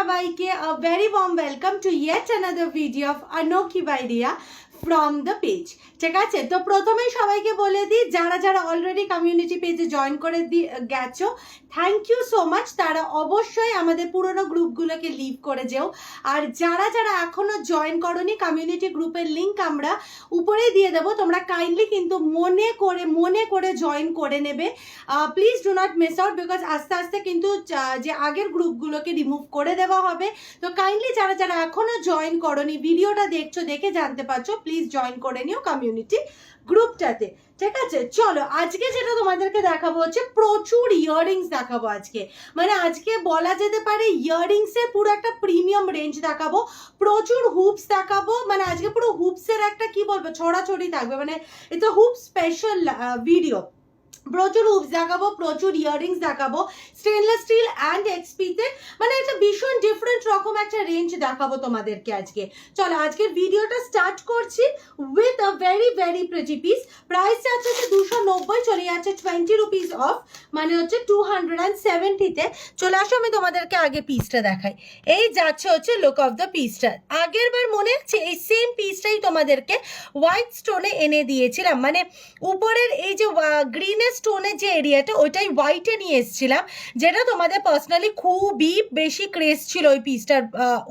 সবাইকে a very warm welcome to yet another video of Anokhi by Riya from the page. ঠিক আছে, তো প্রথমেই সবাইকে বলে দিই যারা যারা অলরেডি কমিউনিটি পেজে জয়েন করে গেছো, থ্যাংক ইউ সো মাচ। তারা অবশ্যই আমাদের পুরোনো গ্রুপগুলোকে লিভ করে যেও। আর যারা যারা এখনো জয়েন করোনি, কমিউনিটি গ্রুপের লিংক আমরা উপরেই দিয়ে দেবো, তোমরা কাইন্ডলি কিন্তু মনে করে জয়েন করে নেবে। Please do not miss out, because আস্তে আস্তে কিন্তু যে আগের গ্রুপগুলোকে রিমুভ করে দেওয়া হবে। তো কাইন্ডলি যারা যারা এখনো জয়েন করোনি, ভিডিওটা দেখছো, দেখে জানতে পারছো, প্লিজ জয়েন করে নিও কমিউনিটি গ্রুপটাতে। ঠিক আছে, চলো আজকে যেটা তোমাদেরকে দেখাবো হচ্ছে প্রচুর ইয়াররিংস দেখাবো আজকে। মানে আজকে বলা যেতে পারে ইয়াররিংসের পুরো একটা প্রিমিয়াম রেঞ্জ দেখাবো, প্রচুর হুপস দেখাবো। মানে আজকে পুরো হুপসের একটা কি বলবো ছড়াছড়ি থাকবে, মানে এটা হুপ স্পেশাল ভিডিও। প্রচুর হুপস দেখাবো, প্রচুর ইয়াররিংস দেখাবো, স্টেনলেস স্টিল অ্যান্ড এক্সপিতে। মানে এটা ভীষণ ডিফারেন্ট রকম একটা রেঞ্জ দেখাবো তোমাদেরকে আজকে। চলো আজকের ভিডিওটা স্টার্ট করছি with a very very pretty piece. Price যাচ্ছে 290, চলে যাচ্ছে 20 রুপিস অফ, মানে হচ্ছে 270-তে। চলে আসো আমি তোমাদেরকে আগে পিসটা দেখাই। এই যাচ্ছে হচ্ছে লুক অফ দ্য পিসটা। আগের বার মনে আছে এই সেম পিসটাই তোমাদেরকে হোয়াইট স্টোনে এনে দিয়েছিলাম, মানে উপরের এই যে গ্রিনের স্টোনের যে এরিয়াটা ওইটাই হোয়াইটে নিয়ে এসেছিলাম, যেটা তোমাদের পার্সোনালি খুবই বেশি ক্রেজ ছিল ওই পিসটার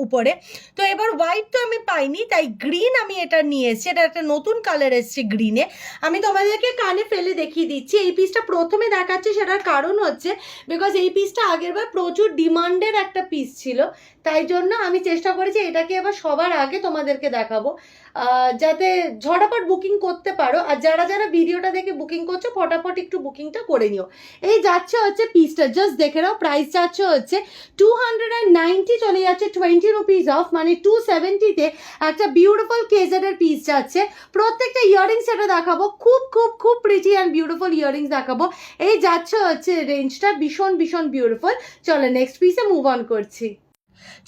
উপরে। তো এবার হোয়াইট তো আমি পাইনি, তাই গ্রিন আমি এটা নিয়ে এসেছি। এটা একটা নতুন কালার এসছে গ্রিনে। আমি তোমাদেরকে কানে ফেলে দেখিয়ে দিচ্ছি। এই পিসটা প্রথমে দেখাচ্ছি, সেটার কারণ হচ্ছে বিকজ এই পিসটা আগেরবার প্রচুর ডিমান্ডের একটা পিস ছিল, তাই জন্য আমি চেষ্টা করেছি এটাকে এবার সবার আগে তোমাদেরকে দেখাবো, যাতে ঝটাপট বুকিং করতে পারো। আর যারা যারা ভিডিওটা দেখে বুকিং করছো, ফটাফট একটু বুকিংটা করে নিও। এই যাচ্ছে হচ্ছে পিসটা, জাস্ট দেখে নাও। প্রাইস যাচ্ছে হচ্ছে 290, চলে যাচ্ছে 20 রুপিস অফ, মানে 270-তে একটা বিউটিফুল কেজেডের পিস যাচ্ছে। প্রত্যেকটা ইয়াররিংস এটা দেখাবো, খুব খুব খুব প্রিটি অ্যান্ড বিউটিফুল ইয়াররিংস দেখাবো। এই যাচ্ছে হচ্ছে রেঞ্জটা ভীষণ ভীষণ বিউটিফুল। চলো নেক্সট পিসে মুভ অন করছি।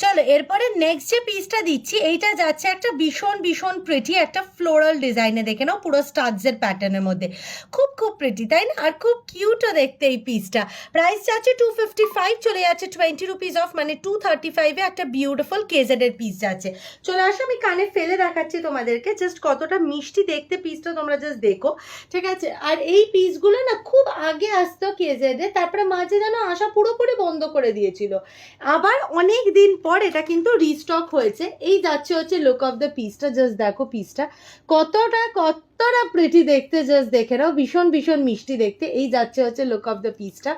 চলো এরপরে নেক্সট যে পিসটা দিচ্ছি, এইটা যাচ্ছে একটা ভীষণ ভীষণ প্রিটি একটা ফ্লোরাল ডিজাইনে। দেখে নাও, পুরো স্টাডসের প্যাটার্নের মধ্যে, খুব খুব প্রিটি তাই না? আর খুব কিউটও দেখতে এই পিসটা। প্রাইস যাচ্ছে 255, চলে যাচ্ছে 20 রুপিস অফ, মানে 235-এ একটা বিউটিফুল কেজেডের পিস যাচ্ছে। চলে আসো আমি কানে ফেলে দেখাচ্ছি তোমাদেরকে, জাস্ট কতটা মিষ্টি দেখতে পিসটা, তোমরা জাস্ট দেখো। ঠিক আছে, আর এই পিসগুলো না খুব আগে আসতো কেজেডে, তারপরে মাঝে যেন আসা পুরোপুরি বন্ধ করে দিয়েছিল, আবার অনেক দিন পর এটা কিন্তু রিস্টক হয়েছে। এই যাচ্ছে হচ্ছে লুক অফ দ্য পিসটা, জাস্ট দেখো পিসটা কতটা প্রিটি দেখতে, জাস্ট দেখে নাও, ভীষণ ভীষণ মিষ্টি দেখতে। এই যাচ্ছে হচ্ছে লুক অফ দ্য পিসটা।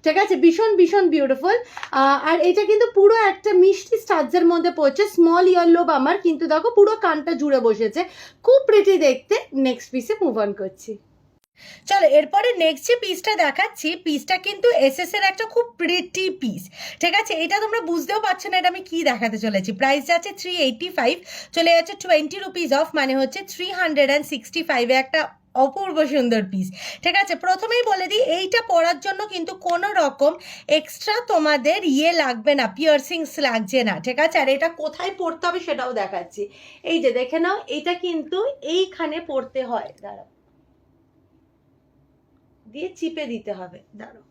ঠিক আছে, ভীষণ ভীষণ বিউটিফুল। আর এটা কিন্তু পুরো একটা মিষ্টি স্টাডসের মধ্যে পড়ছে, স্মল ইয়েলো বামার, কিন্তু দেখো পুরো কানটা জুড়ে বসেছে, খুব প্রিটি দেখতে। নেক্সট পিসে মুভ অন করছি। চলো এরপরে নেক্সট যে পিসটা দেখাচ্ছি, পিসটা কিন্তু এসএস এর একটা খুব প্রিটি পিস। ঠিক আছে, এটা তোমরা বুঝতেও পারছো না এটা আমি কি দেখাতে চলেছি। প্রাইস যাচ্ছে 385, চলে যাচ্ছে 20 রুপিস অফ, মানে হচ্ছে 365-এ একটা অপূর্ব সুন্দর পিস। ঠিক আছে, প্রথমেই বলে দিই এইটা পরার জন্য কিন্তু কোনো রকম এক্সট্রা তোমাদের লাগবে না, পিয়ার্সিংস লাগছে না। ঠিক আছে, আর এটা কোথায় পরতে হবে সেটাও দেখাচ্ছি। এই যে দেখে নাও, এটা কিন্তু এইখানে পরতে হয়, দাঁড়াও দিয়ে চিপে দিতে হবে, দাঁড়ো।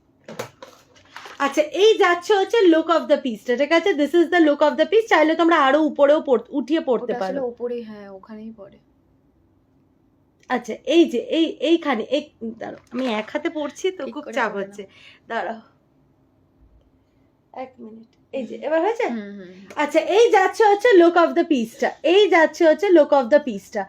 আচ্ছা, এই যাচ্ছে হচ্ছে লুক অফ দ্য পিসটা। ঠিক আছে, this is the look of the piece. চাইলে তোমরা আরো উপরেও উঠিয়ে পড়তে পারো। উপরে, হ্যাঁ ওখানেই পড়ে। আচ্ছা, এই যে এইখানে দাঁড়ো, আমি এক হাতে পড়ছি তো খুব চাপ হচ্ছে, দাঁড়াও 1 মিনিট। এই যে এবার হয়েছে। আচ্ছা, এই যাচ্ছে হচ্ছে লুক অফ দ্য পিসটা। এই যাচ্ছে হচ্ছে লুক অফ দ্য পিসটা,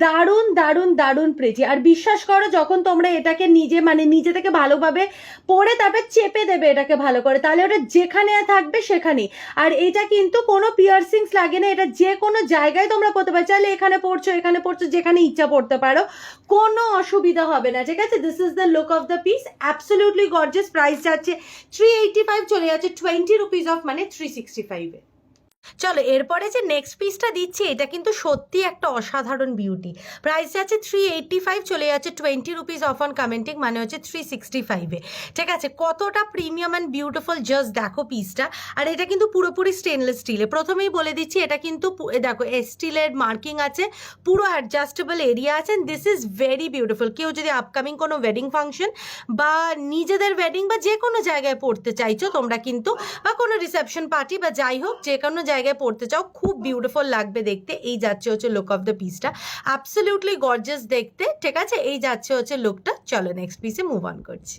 দারুণ দারুণ দারুণ প্রিটি। আর বিশ্বাস করো, যখন তোমরা এটাকে নিজে থেকে ভালোভাবে পরে তারপরে চেপে দেবে এটাকে ভালো করে, তাহলে ওটা যেখানে থাকবে সেখানেই। আর এটা কিন্তু কোনো পিয়ার্সিংস লাগে না, এটা যে কোনো জায়গায় তোমরা পড়তে পারো, চাইলে এখানে পড়ছো, যেখানে ইচ্ছা পড়তে পারো, কোনো অসুবিধা হবে না। ঠিক আছে, this is the look of the piece, absolutely gorgeous. Price যাচ্ছে 385, চলে যাচ্ছে 20 রুপিস অফ, মানে 365-এ। চলো এরপরে যে নেক্সট পিসটা দিচ্ছি এটা কিন্তু সত্যি একটা অসাধারণ বিউটি। প্রাইস যাচ্ছে 385, চলে যাচ্ছে 20 রুপিস অফ অন কমেন্টিং, মানে হচ্ছে 365-এ। ঠিক আছে, কতটা প্রিমিয়াম অ্যান্ড বিউটিফুল, জাস্ট দেখো পিসটা। আর এটা কিন্তু পুরোপুরি স্টেনলেস স্টিলে, প্রথমেই বলে দিচ্ছি এটা কিন্তু দেখো স্টিলের মার্কিং আছে, পুরো অ্যাডজাস্টেবল এরিয়া আছে। This is very beautiful. কেউ যদি আপকামিং কোনো ওয়েডিং ফাংশন বা নিজেদের ওয়েডিং বা যে কোনো জায়গায় পড়তে চাইছো তোমরা কিন্তু, বা কোনো রিসেপশন পার্টি বা যাই হোক যে কোনো জায়গায় পড়তে চাও, খুব বিউটিফুল লাগবে দেখতে। এই যাচ্ছে হচ্ছে লুক অফ দ্য পিসটা, অ্যাবসলিউটলি গর্জিয়াস দেখতে। ঠিক আছে, এই যাচ্ছে হচ্ছে লুকটা। চলো নেক্সট পিসে মুভ অন করছি।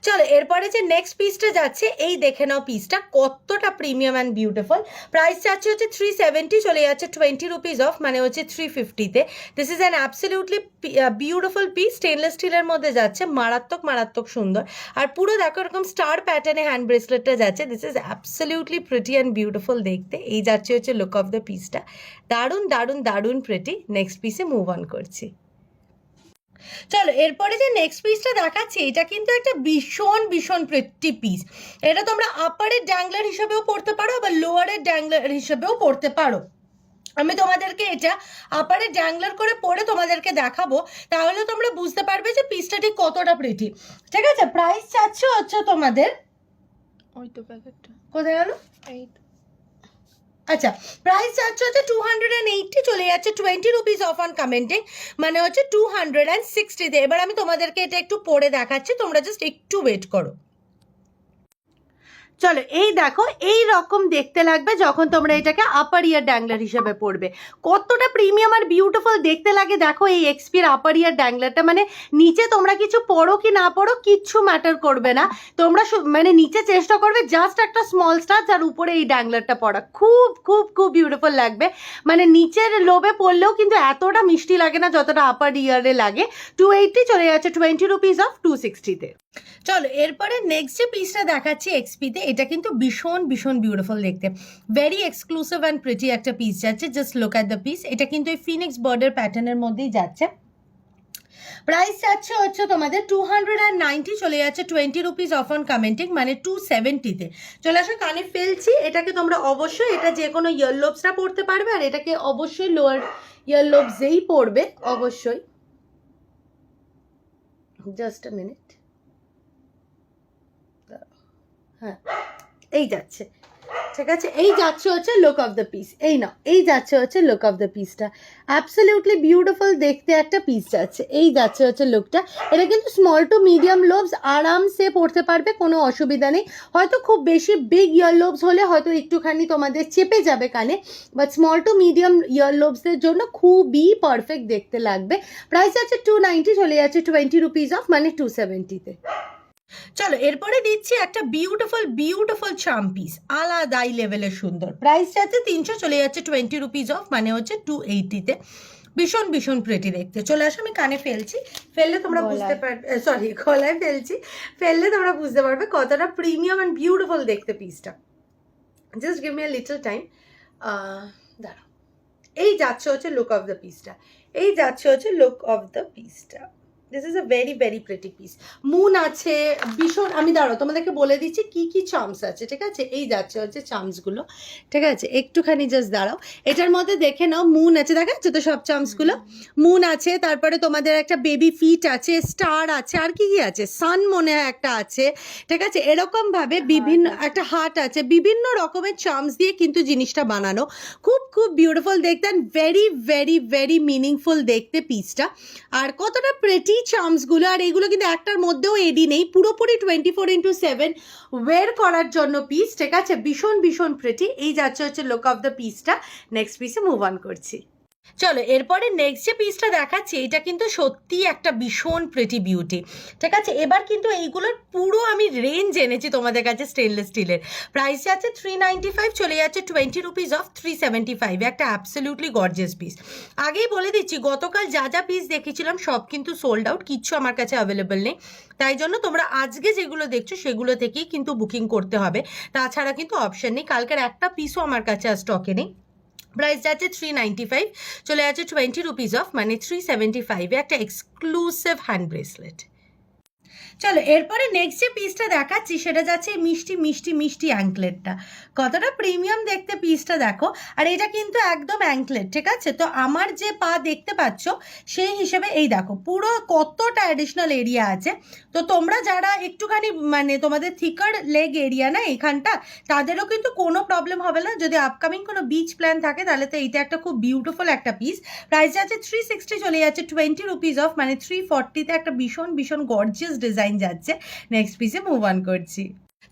চলো এরপরে যে নেক্সট পিসটা যাচ্ছে, এই দেখে নাও পিসটা কতটা প্রিমিয়াম অ্যান্ড বিউটিফুল। প্রাইস যাচ্ছে হচ্ছে 370, চলে যাচ্ছে 20 রুপিস অফ, মানে হচ্ছে 350-তে। This is an absolutely beautiful piece, stainless স্টিলের মধ্যে যাচ্ছে, মারাত্মক মারাত্মক সুন্দর। আর পুরো দেখো এরকম স্টার প্যাটার্নে হ্যান্ড ব্রেসলেটটা যাচ্ছে। This is absolutely pretty and beautiful দেখতে। এই যাচ্ছে হচ্ছে লুক অফ দ্য পিসটা, দারুণ দারুণ দারুণ প্রিটি। নেক্সট পিসে মুভ অন করছি। চলো এরপরে যে নেক্সট পিসটা দেখাচ্ছি এটা কিন্তু একটা ভীষণ ভীষণ প্রিটি পিস। এটা তোমরা আপারের ড্যাংলার হিসেবেও পড়তে পারো বা লোয়ারের ড্যাংলার হিসেবেও পড়তে পারো। আমি তোমাদেরকে এটা আপারে ড্যাংলার করে পরে তোমাদেরকে দেখাবো, তাহলে তোমরা বুঝতে পারবে যে পিসটা ঠিক কতটা প্রিটি। ঠিক আছে, প্রাইস চাচ্ছে হচ্ছে তোমাদের, ওই তো প্যাকেটটা কোথায় গেল, এই আচ্ছা প্রাইস যাচ্ছে হচ্ছে 280, চলে যাচ্ছে 20 রুপিস অফ অন কমেন্টিং, মানে হচ্ছে 260-তে। এবার আমি তোমাদেরকে এটা একটু পরে দেখাচ্ছি, তোমরা জাস্ট একটু ওয়েট করো। চলো এই দেখো এই রকম দেখতে লাগবে যখন তোমরা এটাকে আপার ইয়ার ড্যাংলার হিসেবে পড়বে। কতটা প্রিমিয়াম আর বিউটিফুল দেখতে লাগে দেখো এই এক্সপির আপার ইয়ার ড্যাংলারটা। মানে নিচে তোমরা কিছু পড়ো কি না পড়ো কিচ্ছু ম্যাটার করবে না, তোমরা মানে নিচে চেষ্টা করবে জাস্ট একটা স্মল স্টার আর উপরে এই ড্যাংলারটা পড়া, খুব খুব খুব বিউটিফুল লাগবে। মানে নিচের লোবে পড়লেও কিন্তু এতটা মিষ্টি লাগে না যতটা আপার ইয়ারে লাগে। 280, চলে যাচ্ছে 20 রুপিস অফ 260-তে। চলো এরপরে নেক্সট যে পিসটা দেখাচ্ছি এক্সপিতে, এটা কিন্তু ভীষণ ভীষণ বিউটিফুল দেখতে, ভেরি এক্সক্লুসিভ অ্যান্ড প্রিটি একটা পিস যাচ্ছে। Just look at the piece. এটা কিন্তু এই ফিনিক্স বার্ডের প্যাটার্নের মধ্যেই যাচ্ছে। প্রাইস যাচ্ছে হচ্ছে তোমাদের 290, চলে যাচ্ছে 20 রুপিস অফ অন কমেন্টিং, মানে 270-তে। চলে আসো কানে ফেলছি, এটাকে তোমরা অবশ্যই এটা যে কোনো ইয়ারলোবসরা পড়তে পারবে, আর এটাকে অবশ্যই লোয়ার ইয়ারলোবসেই পড়বে অবশ্যই। জাস্ট আ মিনিট, হ্যাঁ এই যাচ্ছে। ঠিক আছে, এই যাচ্ছে হচ্ছে লুক অফ দ্য পিস। এই না, এই যাচ্ছে হচ্ছে লুক অফ দ্য পিসটা, অ্যাবসলিউটলি বিউটিফুল দেখতে একটা পিস যাচ্ছে। এই যাচ্ছে হচ্ছে লুকটা। এটা কিন্তু স্মল টু মিডিয়াম লোবস আরামসে পড়তে পারবে, কোনো অসুবিধা নেই। হয়তো খুব বেশি বিগ ইয়ার লোবস হলে হয়তো একটুখানি তোমাদের চেপে যাবে কানে, বাট স্মল টু মিডিয়াম ইয়ার লোবসের জন্য খুবই পারফেক্ট দেখতে লাগবে। প্রাইস আছে 290, চলে যাচ্ছে 20 রুপিস অফ, মানে 270-তে। চলো এরপরে দিচ্ছি একটা বিউটিফুল বিউটিফুল চার্ম পিস, আলাদাই লেভেলের সুন্দর। প্রাইস যাচ্ছে 300, চলে যাচ্ছে 20 রুপিস অফ, মানে হচ্ছে 280-তে। ভীষণ ভীষণ প্রিটি দেখতে। চলে আসো আমি কানে ফেলছি, ফেললে তোমরা বুঝতে পারবে, সরি গলায় ফেলছি, ফেললে তোমরা বুঝতে পারবে কতটা প্রিমিয়াম অ্যান্ড বিউটিফুল দেখতে পিসটা। Just give me a little time, দাঁড়াও। এই যাচ্ছে হচ্ছে লুক অফ দ্য পিসটা, এই যাচ্ছে হচ্ছে লুক অফ দ্য পিসটা। This is a very very pretty piece. Moon আছে ভীষণ, আমি দাঁড়াও তোমাদেরকে বলে দিচ্ছি কি কি চার্মস আছে। ঠিক আছে, এই যাচ্ছে হচ্ছে চার্মসগুলো। ঠিক আছে, একটুখানি জাস্ট দাঁড়াও, এটার মধ্যে দেখে নাও মুন আছে, দেখা যাচ্ছে তো সব চার্মসগুলো। মুন আছে, তারপরে তোমাদের একটা বেবি ফিট আছে, স্টার আছে, আর কি কি আছে, সান মনে হয় একটা আছে। ঠিক আছে, এরকমভাবে বিভিন্ন একটা হার্ট আছে, বিভিন্ন রকমের চার্মস দিয়ে কিন্তু জিনিসটা বানানো, খুব খুব বিউটিফুল দেখতে and very very very meaningful দেখতে পিসটা। আর কতটা প্রেটি চার্মসগুলো, আর এইগুলো কিন্তু একটার মধ্যেও এডি নেই, পুরোপুরি 24x7 ওয়্যার করার জন্য পিস। ঠিক আছে, ভীষণ ভীষণ প্রেটি। এই যাচ্ছে হচ্ছে লুক অফ দ্য পিসটা। নেক্সট পিসে মুভ অন করছি। চলো এরপরে নেক্সট যে পিসটা দেখাচ্ছি এটা কিন্তু সত্যি একটা ভীষণ প্রিটি বিউটি। ঠিক আছে, এবার কিন্তু এইগুলোর পুরো আমি রেঞ্জ এনেছি তোমাদের কাছে স্টেনলেস স্টিলের। প্রাইস যাচ্ছে 395, চলে যাচ্ছে 20 রুপিস অফ 375, একটা অ্যাবসলিউটলি গর্জিয়াস পিস। আগেই বলে দিচ্ছি গতকাল যা যা পিস দেখেছিলাম সব কিন্তু সোল্ড আউট, কিচ্ছু আমার কাছে অ্যাভেলেবেল নেই। তাই জন্য তোমরা আজকে যেগুলো দেখছো সেগুলো থেকেই কিন্তু বুকিং করতে হবে, তাছাড়া কিন্তু অপশন নেই। কালকের একটা পিসও আমার কাছে আর স্টকে নেই। প্রাইস যাচ্ছে 395, চলে যাচ্ছে 20 রুপিস অফ, মানে 375, একটা এক্সক্লুসিভ হ্যান্ড ব্রেসলেট। চলো এরপরে নেক্সট যে পিসটা দেখাচ্ছি সেটা যাচ্ছে এই মিষ্টি মিষ্টি মিষ্টি অ্যাঙ্কলেটটা। কতটা প্রিমিয়াম দেখতে পিসটা দেখো। আর এটা কিন্তু একদম অ্যাঙ্কলেট, ঠিক আছে? তো আমার যে পা দেখতে পাচ্ছ সেই হিসেবে এই দেখো পুরো কতটা অ্যাডিশনাল এরিয়া আছে। তো তোমরা যারা একটুখানি মানে তোমাদের থিকার লেগ এরিয়া না এখানটা, তাদেরও কিন্তু কোনো প্রবলেম হবে না। যদি আপকামিং কোনো বিচ প্ল্যান থাকে তাহলে তো এইটা একটা খুব বিউটিফুল একটা পিস। প্রাইস আছে 360, চলে যাচ্ছে 20 রুপিস অফ, মানে 340-তে একটা ভীষণ ভীষণ গর্জিয়াস ডিজাইন যাচ্ছে। নেক্সট পিসে মুভ অন করছি।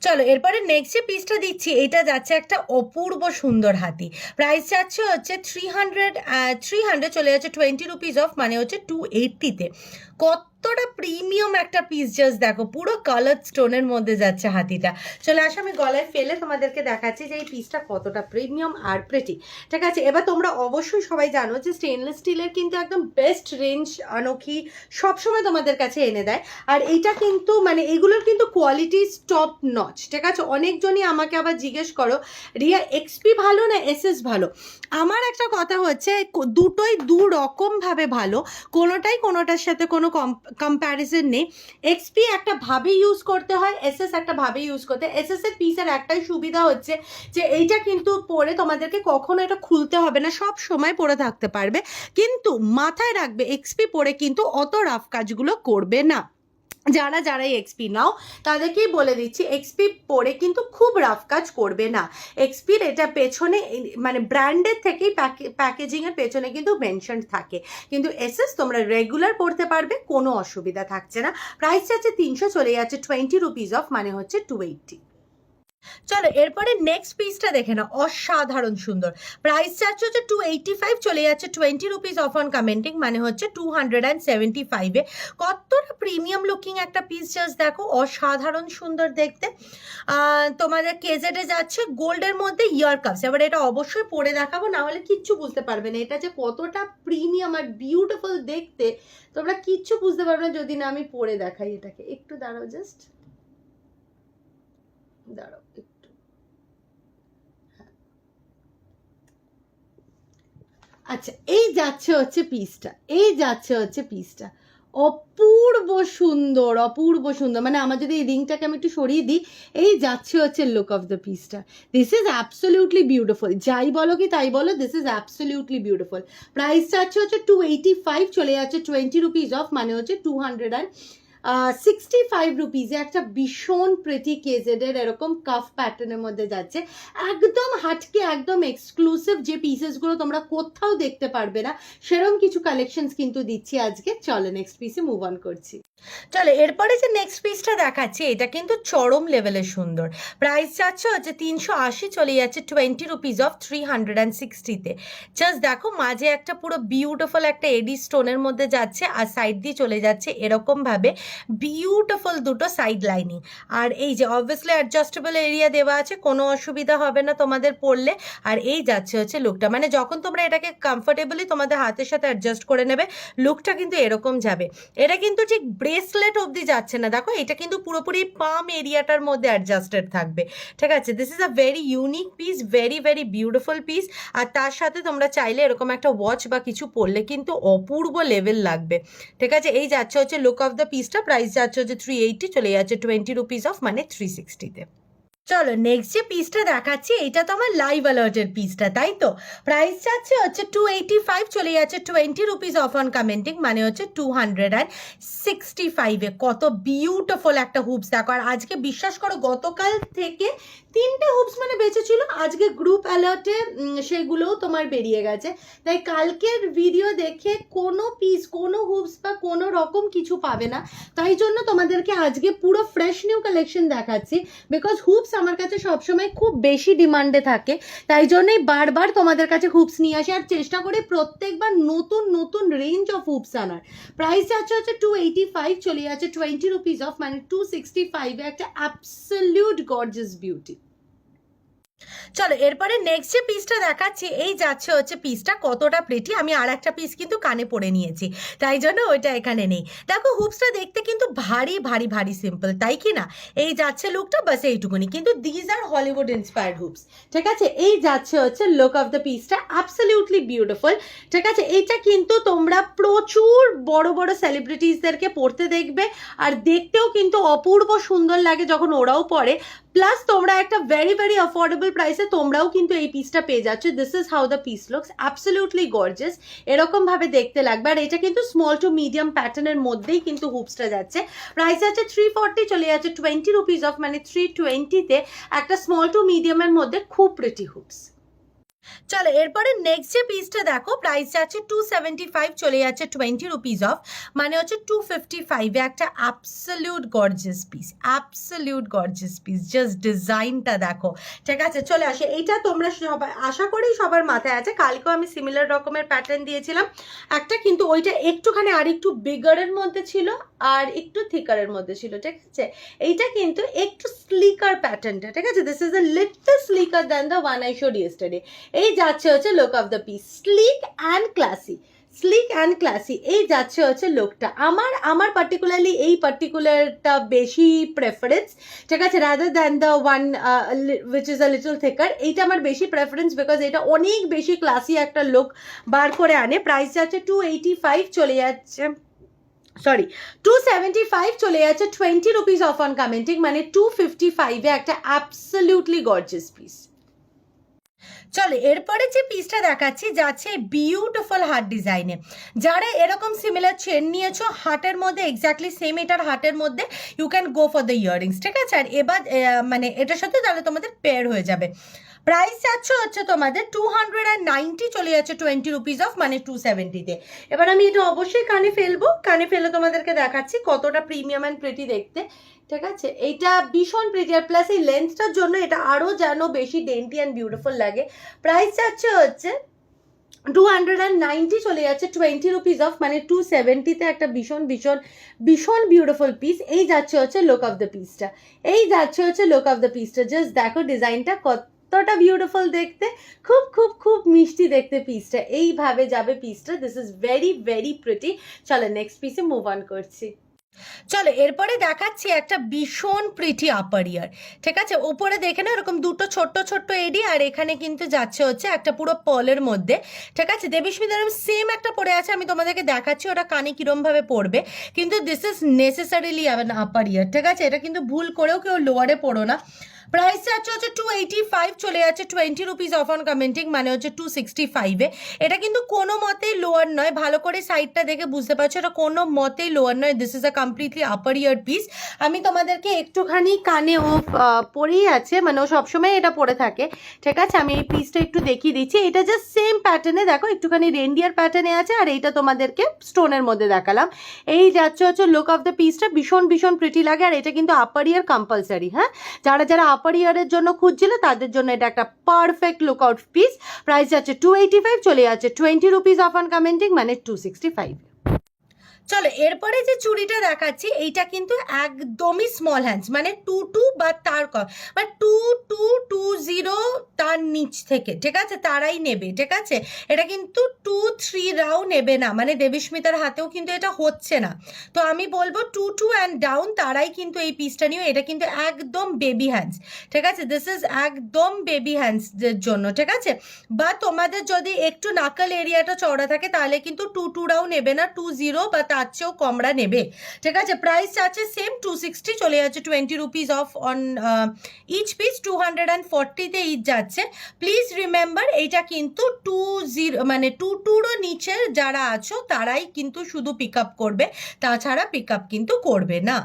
চলো এরপরে নেক্সট যে পিসটা দিচ্ছি এটা যাচ্ছে একটা অপূর্ব সুন্দর হাতি। প্রাইস যাচ্ছে হচ্ছে 300, চলে যাচ্ছে 20 রুপিস অফ, মানে হচ্ছে 280-তে। কতটা প্রিমিয়াম একটা পিস, জাস্ট দেখো পুরো কালার স্টোনের মধ্যে যাচ্ছে হাতিটা। চলে আসো আমি গলায় ফেলে তোমাদেরকে দেখাচ্ছি যে এই পিসটা কতটা প্রিমিয়াম আর প্রেটি। ঠিক আছে, এবার তোমরা অবশ্যই সবাই জানো যে স্টেনলেস স্টিলের কিন্তু একদম বেস্ট রেঞ্জ আনোকি সবসময় তোমাদের কাছে এনে দেয়। আর এইটা কিন্তু মানে এগুলোর কিন্তু কোয়ালিটি টপ নচ। ঠিক আছে, অনেকজনই আমাকে আবার জিজ্ঞেস করো রিয়া এক্সপি ভালো না এসএস ভালো। আমার একটা কথা হচ্ছে দুটোই দু রকমভাবে ভালো, কোনোটাই কোনোটার সাথে কোনো কম্প্যারিজন নেই। এক্সপি একটা ভাবে ইউজ করতে হয়, এসএস একটা ভাবে ইউজ করতে হয়। এসএস এর পিসের একটাই সুবিধা হচ্ছে যে এইটা কিন্তু পরে তোমাদেরকে কখনো এটা খুলতে হবে না, সব সময় পরে থাকতে পারবে। কিন্তু মাথায় রাখবে এক্সপি পরে কিন্তু অত রাফ কাজগুলো করবে না। যারা এক্সপি নাও তাদেরকেই বলে দিচ্ছি এক্সপি পরে কিন্তু খুব রাফ কাজ করবে না। এক্সপির এটা পেছনে মানে ব্র্যান্ডের থেকেই প্যাকেজিংয়ের পেছনে কিন্তু মেনশন থাকে। কিন্তু এসএস তোমরা রেগুলার পড়তে পারবে, কোনো অসুবিধা থাকছে না। প্রাইস আছে 300, চলে যাচ্ছে 20 রুপিস অফ, মানে হচ্ছে 280। চলো এরপরে নেক্সট পিসটা দেখে না, অসাধারণ সুন্দর। প্রাইস চার্জ হচ্ছে 285, চলে যাচ্ছে 20 রুপিস অফ অন কমেন্টিং, মানে হচ্ছে 275-এ। কতটা প্রিমিয়াম লুকিং একটা পিস, জাস্ট দেখো অসাধারণ সুন্দর দেখতে। তোমাদের কেজেডে যাচ্ছে গোল্ডের মধ্যে ইয়ার কাপস। এবার এটা অবশ্যই পরে দেখাবো, না হলে কিচ্ছু বুঝতে পারবে না এটা যে কতটা প্রিমিয়াম আর বিউটিফুল দেখতে। তোমরা কিচ্ছু বুঝতে পারবে না যদি না আমি পরে দেখাই এটাকে। একটু দাঁড়াও, জাস্ট দাঁড়াও একটু। আচ্ছা, এই যাচ্ছে হচ্ছে পিসটা, অপূর্ব সুন্দর, অপূর্ব সুন্দর। মানে আমার যদি এই রিংটাকে আমি একটু সরিয়ে দিই, এই যাচ্ছে হচ্ছে লুক অফ দ্য পিসটা। This is absolutely beautiful. যাই বলো কি তাই বলো, this is absolutely beautiful. Price যাচ্ছে হচ্ছে 285, চলে যাচ্ছে 20 রুপিস অফ, মানে হচ্ছে 265 রুপিসে একটা ভীষণ প্রিটি কেজেডের এরকম কাফ প্যাটার্নের মধ্যে যাচ্ছে। একদম হাটকে, একদম এক্সক্লুসিভ, যে পিসেসগুলো তোমরা কোথাও দেখতে পারবে না সেরকম কিছু কালেকশনস কিন্তু দিচ্ছি আজকে। চলো নেক্সট পিসে মুভ অন করছি। চলো এরপরে যে নেক্সট পিসটা দেখাচ্ছি এটা কিন্তু চরম লেভেলের সুন্দর। প্রাইস যাচ্ছে হচ্ছে 380, চলে যাচ্ছে 20 রুপিস অফ, 360-তে। জাস্ট দেখো মাঝে একটা পুরো বিউটিফুল একটা এডি স্টোনের মধ্যে যাচ্ছে, আর সাইড দিয়ে চলে যাচ্ছে এরকমভাবে বিউটিফুল দুটো সাইড লাইনিং। আর এই যে অবভিয়াসলি অ্যাডজাস্টেবল এরিয়া দেওয়া আছে, কোনো অসুবিধা হবে না তোমাদের পরলে। আর এই যাচ্ছে হচ্ছে লুকটা, মানে যখন তোমরা এটাকে কমফোর্টেবলি তোমাদের হাতের সাথে অ্যাডজাস্ট করে নেবে, লুকটা কিন্তু এরকম যাবে। এটা কিন্তু ঠিক ব্রেসলেট অবধি যাচ্ছে না, দেখো এটা কিন্তু পুরোপুরি পাম এরিয়াটার মধ্যে অ্যাডজাস্টেড থাকবে। ঠিক আছে, this is a very unique piece, very very beautiful piece. আর তার সাথে তোমরা চাইলে এরকম একটা ওয়াচ বা কিছু পরলে কিন্তু অপূর্ব লেভেল লাগবে। ঠিক আছে, এই যাচ্ছে হচ্ছে লুক অফ দ্য পিসটা। প্রাইস যাচ্ছে হচ্ছে 380, চলে যাচ্ছে 20 রুপিস অফ, মানে 360-তে। চলো নেক্সট যে পিসটা দেখাচ্ছি এটা তো আমার লাইভ অ্যালার্টের পিসটা, তাই তো। প্রাইস যাচ্ছে হচ্ছে 285, চলে যাচ্ছে 20 রুপিস অফ অন কমেন্টিং, মানে হচ্ছে 265-এ। কত বিউটিফুল একটা হুপস দেখো। আর আজকে বিশ্বাস করো গতকাল থেকে 3টে হুপস মানে বেঁচেছিল, আজকে গ্রুপ অ্যালার্টে সেগুলোও তোমার বেরিয়ে গেছে। তাই কালকের ভিডিও দেখে কোনো পিস, কোনো হুপস বা কোনো রকম কিছু পাবে না। তাই জন্য তোমাদেরকে আজকে পুরো ফ্রেশ নিউ কালেকশন দেখাচ্ছি, বিকজ হুপস আমার কাছে সবসময় খুব বেশি ডিমান্ডে থাকে। তাই জন্যই বারবার তোমাদের কাছে হুপস নিয়ে আসি, আর চেষ্টা করি প্রত্যেকবার নতুন নতুন রেঞ্জ অফ হুপস আনার। প্রাইস যাচ্ছে হচ্ছে 285, চলে যাচ্ছে 20 রুপিস অফ, মানে 265-এ একটা অ্যাবসলিউট গর্জিয়াস বিউটি। চলো এরপরে নেক্সট যে পিসটা দেখাচ্ছি, এই যাচ্ছে হচ্ছে পিসটা কতটা প্রেটি। আমি আর একটা পিস কিন্তু কানে পরে নিয়েছি, তাই জন্য ওইটা এখানে নেই। দেখো হুপসটা দেখতে কিন্তু ভারী ভারী ভারী সিম্পল, তাই কি না? এই যাচ্ছে লুকটা, বাস এইটুকুনি, কিন্তু these are Hollywood inspired hoops. ঠিক আছে, এই যাচ্ছে হচ্ছে লুক অফ দ্য পিসটা, অ্যাবসলিউটলি বিউটিফুল। ঠিক আছে, এইটা কিন্তু তোমরা প্রচুর বড় বড় সেলিব্রিটিসদেরকে পরতে দেখবে, আর দেখতেও কিন্তু অপূর্ব সুন্দর লাগে যখন ওরাও পরে। প্লাস তোমরা একটা ভেরি ভেরি অ্যাফোর্ডেবল প্রাইসে তোমরাও কিন্তু এই পিসটা পেয়ে যাচ্ছ। This is how the piece looks, absolutely gorgeous, এরকম ভাবে দেখতে লাগবে। আর এটা কিন্তু স্মল টু মিডিয়াম প্যাটার্নের মধ্যেই কিন্তু হুপসটা যাচ্ছে। প্রাইস আছে 340, চলে যাচ্ছে 20 রুপিস অফ, মানে 320-তে একটা স্মল টু মিডিয়ামের মধ্যে খুব প্রিটি হুপস। চলো এরপরে নেক্সট যে পিসটা দেখো, প্রাইস যাচ্ছে 275, চলে যাচ্ছে 20 রুপিস অফ, মানে হচ্ছে 255-এ একটা absolute gorgeous piece, absolute gorgeous piece. Just ডিজাইনটা দেখো। ঠিক আছে, চলে আসে। এইটা তোমরা সবাই আশা করি সবার মাথায় আছে, কালকেও আমি সিমিলার রকমের প্যাটার্ন দিয়েছিলাম একটা, কিন্তু ওইটা একটুখানি আর একটু বিগারের মধ্যে ছিল আর একটু থিকারের মধ্যে ছিল। ঠিক আছে, এইটা কিন্তু একটু স্লিকার প্যাটার্নটা। ঠিক আছে, this is a little slicker than the one I showed yesterday. এই যাচ্ছে হচ্ছে look of the piece, sleek and classy, sleek and classy. এই যাচ্ছে হচ্ছে লুকটা। আমার পার্টিকুলারলি এই পার্টিকুলারটা বেশি প্রেফারেন্স। ঠিক আছে, rather than the one which is a little থিকার। এইটা আমার বেশি প্রেফারেন্স, বিকজ এটা অনেক বেশি ক্লাসি একটা লুক বার করে আনে। প্রাইস যাচ্ছে 285, চলে যাচ্ছে, সরি 275, চলে যাচ্ছে 20 রুপিস অফ অন কমেন্টিং, মানে 255-এ একটা অ্যাবসলিউটলি গর্জিয়াস পিস। চলো এরপরে যে পিসটা দেখাচ্ছি যাচ্ছে বিউটিফুল হার্ট ডিজাইনে। যারা এরকম সিমিলার চেন নিয়েছো হার্টের মধ্যে, এক্স্যাক্টলি সেম এটার হার্টের মধ্যে, you can go for the earrings. ঠিক আছে, আর এবার মানে এটার সাথে তাহলে তোমাদের পেয়ার হয়ে যাবে। প্রাইস যাচ্ছে হচ্ছে তোমাদের 290, চলে যাচ্ছে 20 রুপিস অফ, মানে 270-তে। এবার আমি এটা অবশ্যই কানে ফেলবো, কানে ফেলে তোমাদেরকে দেখাচ্ছি কতটা প্রিমিয়াম অ্যান্ড প্রিটি দেখতে। ঠিক আছে, এইটা ভীষণ প্রিটি, আর প্লাস এই লেন্সটার জন্য এটা আরও যেন বেশি ডেন্টি অ্যান্ড বিউটিফুল লাগে। প্রাইস যাচ্ছে হচ্ছে 290, চলে যাচ্ছে 20 রুপিস অফ, মানে 270-তে একটা ভীষণ ভীষণ ভীষণ বিউটিফুল পিস। এই যাচ্ছে হচ্ছে লুক অফ দ্য পিসটা, এই যাচ্ছে হচ্ছে লুক অফ দ্য পিসটা। জাস্ট দেখো ডিজাইনটা কতটা বিউটিফুল দেখতে, খুব খুব খুব মিষ্টি দেখতে পিসটা। এইভাবে যাবে পিসটা, this is very very pretty. চলো নেক্সট পিসে মুভ অন করছি। চলো এরপরে দেখাচ্ছি একটা ভীষণ প্রিটি আপার ইয়ার। ঠিক আছে, ওপরে দেখে না এরকম দুটো ছোট্ট ছোট্ট এডি, আর এখানে কিন্তু যাচ্ছে হচ্ছে একটা পুরো পলের মধ্যে। ঠিক আছে, দেবীস্মিতা সেম একটা পরে আছে, আমি তোমাদেরকে দেখাচ্ছি ওটা কানে কিরম ভাবে পড়বে, কিন্তু দিস ইজ নেসেসারিলি আপার ইয়ার। ঠিক আছে, এটা কিন্তু ভুল করেও কেউ লোয়ারে পড়ো না। প্রাইস যাচ্ছে হচ্ছে 285, চলে যাচ্ছে 20 রুপিস অফ অন কমেন্টিং, মানে হচ্ছে 265-এ। এটা কিন্তু কোনো মতেই লোয়ার নয়, ভালো করে সাইডটা দেখে বুঝতে পারছো এটা কোনো মতেই লোয়ার নয়। This is a completely upper year piece. আমি তোমাদেরকে একটুখানি কানে ও পরেই আছে, মানে ও সবসময় এটা পরে থাকে। ঠিক আছে, আমি এই পিসটা একটু দেখিয়ে দিচ্ছি। এটা জাস্ট সেম প্যাটার্নে, দেখো একটুখানি রেন্ডিয়ার প্যাটার্নে আছে, আর এইটা তোমাদেরকে স্টোনের মধ্যে দেখালাম। এই যাচ্ছে হচ্ছে লুক অফ দ্য পিসটা, ভীষণ ভীষণ প্রিটি লাগে। আর এটা কিন্তু আপার ইয়ার কম্পালসারি। হ্যাঁ, যারা যারা আপার ইয়ারের জন্য খুঁজছিল তাদের জন্য এটা একটা পারফেক্ট লুকআউট পিস। প্রাইস যাচ্ছে 285, চলে যাচ্ছে 20 রুপিস অফ অন কমেন্টিং, মানে 265। চলো এরপরে যে চুড়িটা দেখাচ্ছি এইটা কিন্তু একদমই স্মল হ্যান্ডস, মানে 22 বা তার কম, মানে 2220 তার নিচ থেকে। ঠিক আছে, তারাই নেবে। ঠিক আছে, এটা কিন্তু 23 নেবে না, মানে দেবীস্মিতার হাতেও কিন্তু এটা হচ্ছে না। তো আমি বলবো 22 অ্যান্ড ডাউন তারাই কিন্তু এই পিসটা নিও। এটা কিন্তু একদম বেবি হ্যান্ডস। ঠিক আছে, দিস ইজ একদম বেবি হ্যান্ডসদের জন্য। ঠিক আছে, বা তোমাদের যদি একটু নাকাল এরিয়াটা চওড়া থাকে তাহলে কিন্তু 22 নেবে না, 20 বা তার চেয়েও কমরা নেবে। ঠিক আছে, প্রাইস আছে সেম 260, চলে যাচ্ছে 20 rupees off on each piece. 240-তে ইচ যাচ্ছে। প্লিজ রিমেম্বার এইটা কিন্তু 20, মানে 22-রও নিচে যারা আছো তারাই কিন্তু শুধু পিক আপ করবে, তাছাড়া পিক আপ কিন্তু করবে না।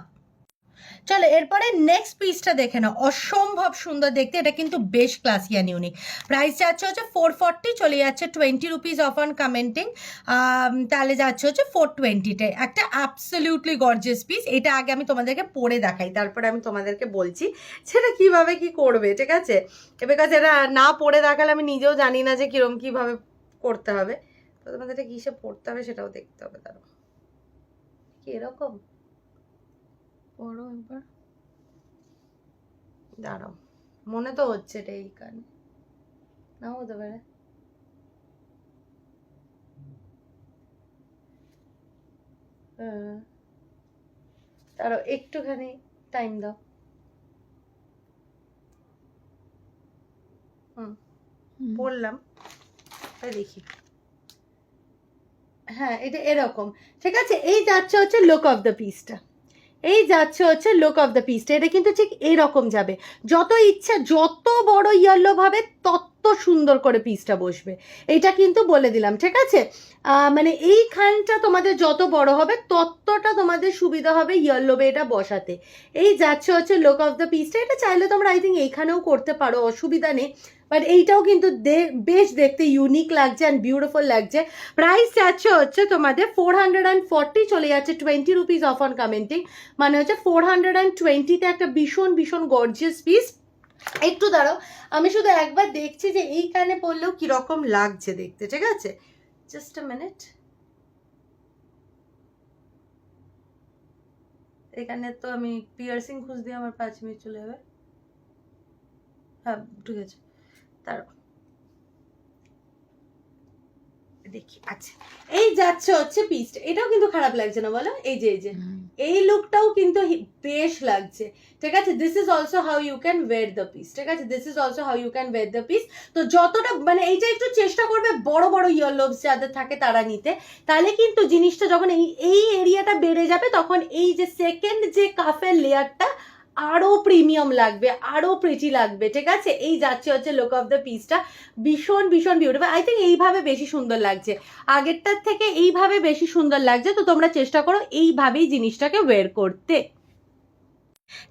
চলো এরপরে নেক্সট পিসটা দেখে নাও, অসম্ভব সুন্দর দেখতে, এটা কিন্তু বেশ ক্লাসি অ্যান্ড ইউনিক। প্রাইস যাচ্ছে হচ্ছে 440, চলে যাচ্ছে 20 রুপিস অফ অন কমেন্টিং, তাহলে যাচ্ছে হচ্ছে 420-তে। একটা অ্যাবসলিউটলি গর্জিয়াস পিস। এটা আগে আমি তোমাদেরকে পরে দেখাই, তারপরে আমি তোমাদেরকে বলছি সেটা কিভাবে কি করবে। ঠিক আছে, বিকজ এটা না পরে দেখালে আমি নিজেও জানি না যে কিরম কিভাবে করতে হবে। তো তোমাদের এটা কিসে পড়তে হবে সেটাও দেখতে হবে। তারও কি এরকম পড়ো একবার। দাঁড়াও, মনে তো হচ্ছে এটা এই কানে, নাও হতে পারে। তারও একটুখানি টাইম দাও। বললাম দেখি, হ্যাঁ এটা এরকম, ঠিক আছে। এই যাচ্ছে হচ্ছে লুক অফ দ্য পিসটা, এই যাচ্ছে হচ্ছে লুক অফ দ্য পিসটা, এটা কিন্তু ঠিক এইরকম যাবে। যত ইচ্ছা যত বড় ইয়েলো ভাবে তত সুন্দর করে পিসটা বসবে, এটা কিন্তু বলে দিলাম, ঠিক আছে। মানে এই খানটা তোমাদের যত বড় হবে ততটা তোমাদের সুবিধা হবে ইয়েলো এটা বসাতে। এই যাচ্ছে হচ্ছে লুক অফ দ্য পিসটা, এটা চাইলে তোমরা আই থিঙ্ক এইখানেও করতে পারো, অসুবিধা নেই। বাট এইটাও কিন্তু বেশ দেখতে ইউনিক লাগছে অ্যান্ড বিউটিফুল লাগছে। প্রাইস যাচ্ছে হচ্ছে তোমাদের 440, চলে যাচ্ছে 20 রুপিস অফ অন কমেন্টিং, মানে হচ্ছে 420-তে একটা ভীষণ ভীষণ গর্জিয়াস পিস। একটু দাঁড়াও, আমি শুধু একবার দেখছি যে এই কানে পরলেও কিরকম লাগছে দেখতে, ঠিক আছে, জাস্ট আ মিনিট। এখানে তো আমি পিয়ার্সিং খুঁজ দিয়ে আমার 5 মিনিট চলে যাবে। হ্যাঁ ঠিক আছে, দাঁড়াও দেখি। আচ্ছা এই যাচ্ছে হচ্ছে পিসটা, এটাও কিন্তু খারাপ লাগছে না বলো, এই যে এই লুকটাও কিন্তু বেশ লাগছে, ঠিক আছে। This is also how you can wear the piece, ঠিক আছে, this is also how you can wear the piece. তো যতটা মানে এইটা একটু চেষ্টা করবে বড় বড় ইয়ারলোবস যাদের থাকে তারা নিতে, তাহলে কিন্তু জিনিসটা যখন এই এরিয়াটা বেড়ে যাবে তখন এই যে সেকেন্ড যে কাফের লেয়ারটা আরো প্রিমিয়াম লাগবে, আরো প্রিটি লাগবে, ঠিক আছে। এই যাচ্ছে হচ্ছে লুক অফ দ্য পিসটা, ভীষণ ভীষণ বিউটিফুল। আই থিঙ্ক এইভাবে বেশি সুন্দর লাগছে, আগেরটার থেকে এইভাবে বেশি সুন্দর লাগছে। তো তোমরা চেষ্টা করো এইভাবেই জিনিসটাকে ওয়্যার করতে।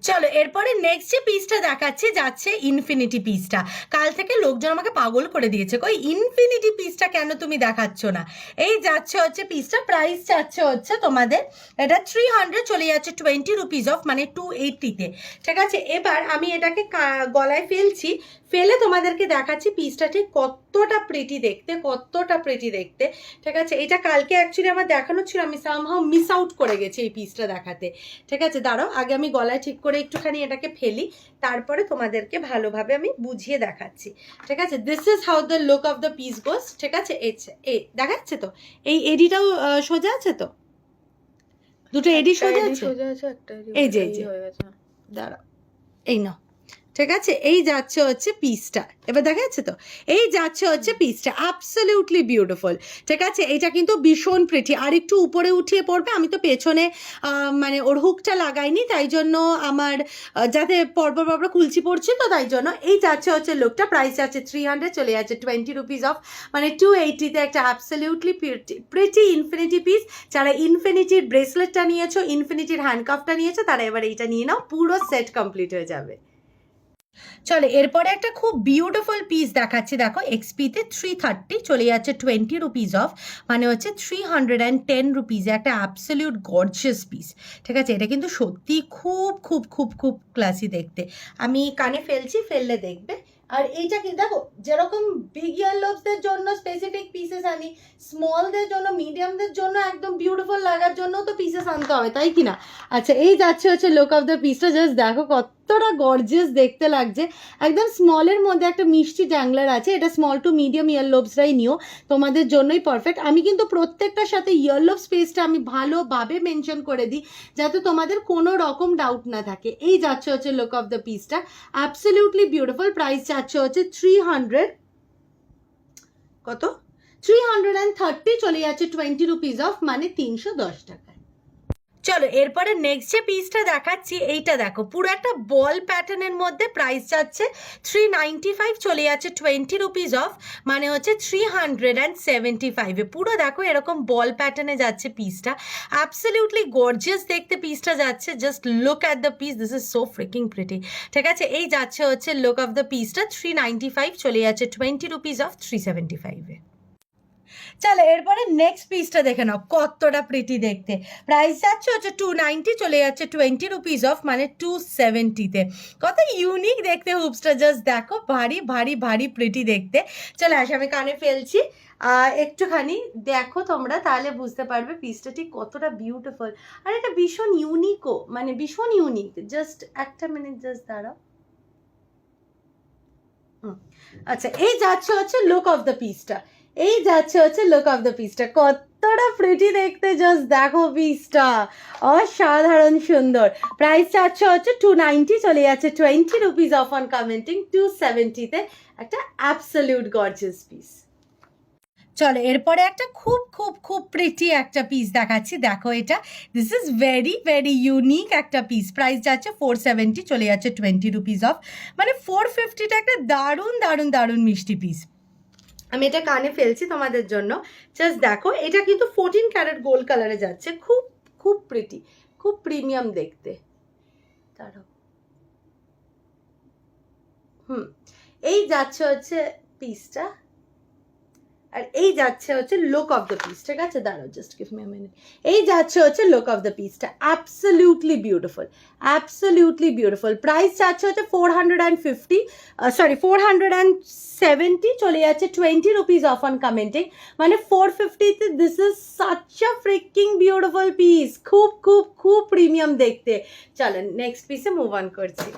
চলো এরপরে নেক্সট যে পিসটা দেখাচ্ছি যাচ্ছে ইনফিনিটি পিসটা। কাল থেকে লোকজন আমাকে পাগল করে দিয়েছে, কই ইনফিনিটি পিসটা কেন তুমি দেখাচ্ছ না। এই যাচ্ছে হচ্ছে পিসটা, প্রাইস যাচ্ছে হচ্ছে তোমাদের এটা 300, চলে যাচ্ছে 20 রুপিস অফ, মানে 280-তে, ঠিক আছে। এবার আমি এটাকে গলায় ফেলছি, ফেলে তোমাদেরকে দেখাচ্ছি পিসটা ঠিক কতটা প্রিটি দেখতে, কতটা প্রিটি দেখতে, ঠিক আছে। এটা কালকে অ্যাকচুয়ালি আমার দেখানো ছিল, আমি সামহাউ মিস আউট করে গেছি এই পিসটা দেখাতে, ঠিক আছে। দাঁড়াও আগে আমি গলায় ঠিক করে একটুখানি এটাকে ফেলি, তারপরে তোমাদেরকে ভালোভাবে আমি বুঝিয়ে দেখাচ্ছি, ঠিক আছে। This is how the look of the piece goes, ঠিক আছে। এই দেখাচ্ছে তো, এই এডিটাও সোজা আছে তো, দুটো এডি সোজা আছে, এই যে দাঁড়াও এই নাও, ঠিক আছে। এই যাচ্ছে হচ্ছে পিসটা, এবার দেখা যাচ্ছে তো, এই যাচ্ছে হচ্ছে পিসটা, অ্যাবসলিউটলি বিউটিফুল, ঠিক আছে। এইটা কিন্তু ভীষণ প্রিটি, আর একটু উপরে উঠিয়ে পড়বে। আমি তো পেছনে মানে ওর হুকটা লাগাইনি, তাই জন্য আমার যাতে পরপর পরপর কুলচি পড়ছে, তো তাই জন্য এই যাচ্ছে হচ্ছে লুকটা। প্রাইস যাচ্ছে 300, চলে যাচ্ছে 20 রুপিস অফ, মানে 280-তে একটা অ্যাবসলিউটলি প্রিটি ইনফিনিটি পিস। যারা ইনফিনিটির ব্রেসলেটটা নিয়েছো, ইনফিনিটির হ্যান্ডকাফটা নিয়েছো, তারা এবার এইটা নিয়ে নাও, পুরো সেট কমপ্লিট হয়ে যাবে। চলো এরপরে একটা খুব বিউটিফুল পিস দেখাচ্ছি, দেখো এক্সপিতে 330, চলে যাচ্ছে 20 রুপিস অফ, মানে হচ্ছে 310 রুপিসে একটা অ্যাবসলিউট গর্জিয়াস পিস, ঠিক আছে। এটা কিন্তু সত্যি খুব খুব খুব খুব ক্লাসি দেখতে। আমি কানে ফেলছি, ফেললে দেখবে। আর এইটা কি দেখো, যেরকম বিগ ইয়ারলোবসদের জন্য স্পেসিফিক পিসেস আনি, স্মলদের জন্য, মিডিয়ামদের জন্য একদম বিউটিফুল লাগার জন্য তো পিসেস আনতে হবে, তাই কি না। আচ্ছা এই যাচ্ছে হচ্ছে লুক অফ দ্য পিসটা, জাস্ট দেখো কতটা গর্জিয়াস দেখতে লাগছে। একদম স্মলের মধ্যে একটা মিষ্টি ড্যাংলার আছে, এটা স্মল টু মিডিয়াম ইয়ারলোবসরাই নিও, তোমাদের জন্যই পারফেক্ট। আমি কিন্তু প্রত্যেকটার সাথে ইয়ারলোব স্পেসটা আমি ভালোভাবে মেনশন করে দিই, যাতে তোমাদের কোনো রকম ডাউট না থাকে। এই যাচ্ছে হচ্ছে লুক অফ দ্য পিসটা, অ্যাবসলিউটলি বিউটিফুল। প্রাইস যাচ্ছে হচ্ছে 300, কত 330, চলে যাচ্ছে 20 রুপিস অফ, মানে 310 টাকা। চলো এরপরে নেক্সট যে পিসটা দেখাচ্ছি, এইটা দেখো পুরো একটা বল প্যাটার্নের মধ্যে, প্রাইস যাচ্ছে 395, চলে যাচ্ছে 20 রুপিস অফ, মানে হচ্ছে 375-এ। পুরো দেখো এরকম বল প্যাটার্নে যাচ্ছে পিসটা, অ্যাবসলিউটলি গর্জিয়াস দেখতে পিসটা যাচ্ছে। Just look at the piece, this is so freaking pretty, ঠিক আছে। এই যাচ্ছে হচ্ছে লুক অফ দ্য পিসটা, 395, চলে যাচ্ছে 20 রুপিস অফ, 375-এ। চলো এরপরে নেক্সট পিসটা দেখে নাও, কতটা প্রিটি দেখতে। প্রাইস যাচ্ছে হচ্ছে 290, চলে যাচ্ছে 20 রুপিস অফ, মানে 270-তে। কত ইউনিক দেখতে হুপসটা, জাস্ট দেখো ভারী ভারী ভারী প্রিটি দেখতে। চলে আসে আমি কানে ফেলছি, একটুখানি দেখো তোমরা, তাহলে বুঝতে পারবে পিসটা ঠিক কতটা বিউটিফুল। আর এটা ভীষণ ইউনিকও, মানে ভীষণ ইউনিক। জাস্ট একটা মিনিট, জাস্ট দাঁড়াও, আচ্ছা, এই যাচ্ছে হচ্ছে লুক অফ দ্য পিসটা, এই যাচ্ছে হচ্ছে লুক অফ দ্য পিসটা, কতটা প্রিটি দেখতে, জাস্ট দেখো পিসটা, অসাধারণ সুন্দর। প্রাইস যাচ্ছে হচ্ছে 290, চলে যাচ্ছে 20 রুপিস অফ অন কমেন্টিং 270-তে, একটা অ্যাবসলিউট গর্জিয়াস পিস। চলো এরপরে একটা খুব খুব খুব প্রিটি একটা পিস দেখাচ্ছি, দেখো এটা, this is very very unique একটা পিস। প্রাইস যাচ্ছে 470, চলে যাচ্ছে 20 রুপিস অফ, মানে 450টা একটা দারুণ দারুণ দারুণ মিষ্টি পিস। আমি এটা কানে ফেলছি তোমাদের জন্য, জাস্ট দেখো, এটা কিন্তু 14 ক্যারেট গোল্ড কালারে যাচ্ছে, খুব খুব প্রিটি, খুব প্রিমিয়াম দেখতে। দাঁড়াও, এই যাচ্ছে হচ্ছে পিসটা, আর এই যাচ্ছে হচ্ছে লুক অফ দ্য পিস, ঠিক আছে? দাঁড়াও, just give me a minute. এই যাচ্ছে হচ্ছে লুক অফ দ্য পিসটা, absolutely beautiful, absolutely beautiful. Price যাচ্ছে হচ্ছে 470, চলে যাচ্ছে 20 রুপিস অফ অন কমেন্টিং, মানে 450-তে this is such a freaking beautiful piece, খুব খুব খুব প্রিমিয়াম দেখতে। চলো নেক্সট পিসে মুভ অন করছি।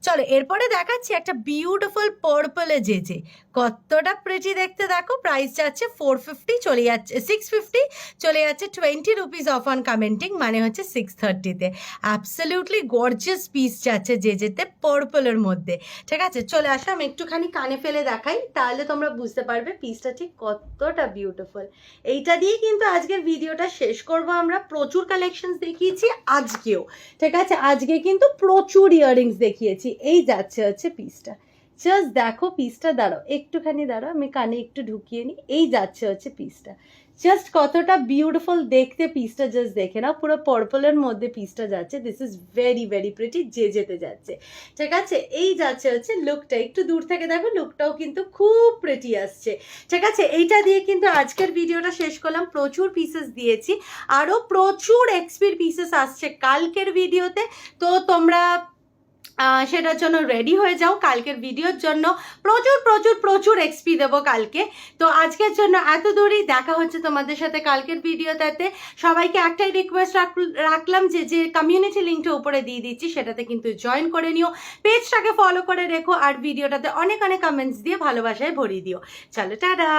চলো এরপরে দেখাচ্ছি একটা বিউটিফুল পার্পলে জেজে, কতটা প্রিটি দেখতে দেখো। প্রাইস যাচ্ছে 450, চলে যাচ্ছে 650, চলে যাচ্ছে 20 রুপিস অফ অন কমেন্টিং, মানে হচ্ছে 630-তে। অ্যাবসলিউটলি গর্জিয়াস পিস যাচ্ছে জেজেতে পার্পলের মধ্যে, ঠিক আছে? চলে আসো, আমি একটুখানি কানে ফেলে দেখাই, তাহলে তোমরা বুঝতে পারবে পিসটা ঠিক কতটা বিউটিফুল। এইটা দিয়ে কিন্তু আজকের ভিডিওটা শেষ করব আমরা। প্রচুর কালেকশনস দেখিয়েছি আজকেও, ঠিক আছে? আজকে কিন্তু প্রচুর ইয়াররিংস দেখিয়েছি। এই যাচ্ছে হচ্ছে পিসটা, জাস্ট দেখো পিসটা, দাঁড়াও একটুখানি দাঁড়াও, আমি কানে একটু ঢুকিয়ে নিই। এই যাচ্ছে হচ্ছে পিসটা, জাস্ট কতটা বিউটিফুল দেখতে পিসটা, জাস্ট দেখে নাও, পুরো পার্পলের মধ্যে পিসটা যাচ্ছে। This is very very pretty, যে যেতে যাচ্ছে, ঠিক আছে? এই যাচ্ছে হচ্ছে লুকটা, একটু দূর থেকে দেখো, লুকটাও কিন্তু খুব প্রিটি আসছে, ঠিক আছে? এইটা দিয়ে কিন্তু আজকের ভিডিওটা শেষ করলাম। প্রচুর পিসেস দিয়েছি, আরও প্রচুর এক্সপির পিসেস আসছে কালকের ভিডিওতে, তো তোমরা সেটার জন্য রেডি হয়ে যাও। কালকের ভিডিওর জন্য প্রচুর প্রচুর প্রচুর এক্সপি দেবো কালকে। তো আজকের জন্য এত দূরই, দেখা হচ্ছে তোমাদের সাথে কালকের ভিডিওটাতে। সবাইকে একটাই রিকোয়েস্ট রাখলাম যে কমিউনিটি লিঙ্কটা উপরে দিয়ে দিচ্ছি, সেটাতে কিন্তু জয়েন করে নিও, পেজটাকে ফলো করে রেখো, আর ভিডিওটাতে অনেক অনেক কমেন্টস দিয়ে ভালোবাসায় ভরিয়ে দিও। চলো টাটা।